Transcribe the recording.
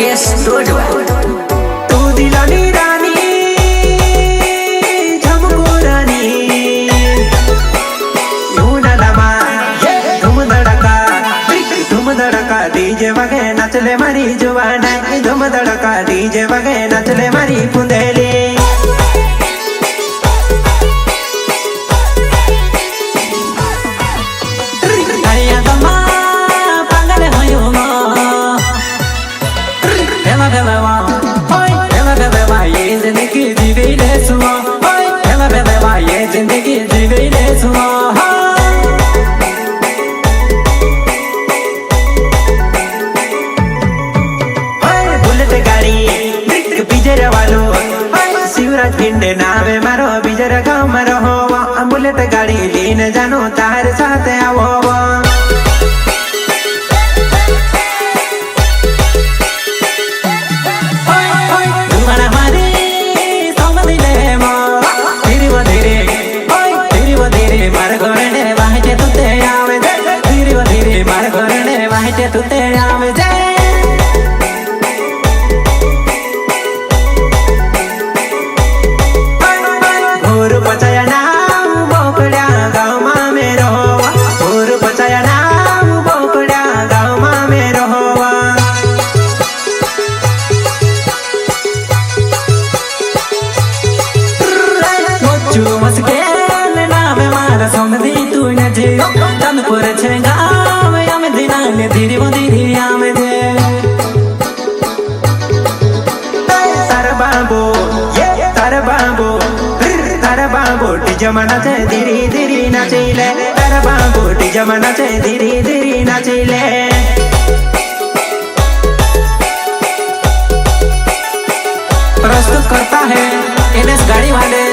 राकेश डोडवा। तू दिलानी रानी झमको रानी धूम धड़का डीजे वगे नचले मारी जुवाना धूम धड़का डीजे वगे नचले मारी पुंदेली शिवराज पिंडे नावे मारो बीजर गाँव में रहो बुलेट गाड़ी लीन जानो तार साथ आवो जमाना से धीरे धीरे नाचिले तारा बाबूटी जमाना से धीरे धीरे नाचिले प्रस्तुत करता है एनएस गाड़ी वाले।